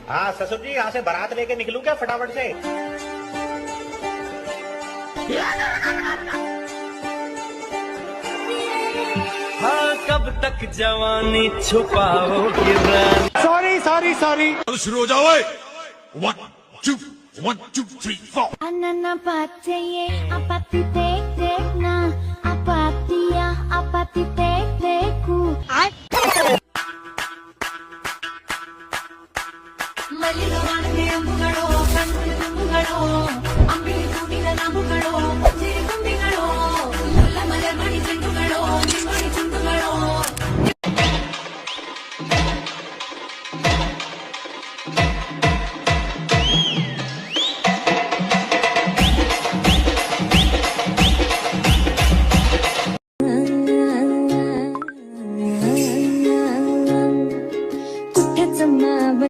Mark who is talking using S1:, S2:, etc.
S1: हाँ ससुर जी, यहाँ से बारात लेके निकलूं क्या फटाफट से?
S2: हाँ कब तक जवानी छुपाओगे रानी।
S1: Sorry sorry sorry.
S3: शुरू हो जाओ। 1 2 1 2 3 4
S4: Anana pataye apati tek tek na apatia apati tek teku ಮಲ್ಲಿಗೆ ಅಂಬುಗಳು ಕಂಡು ಅಂಬಿಳಿ ಕೂಡಿನ ನಂಬುಗಳು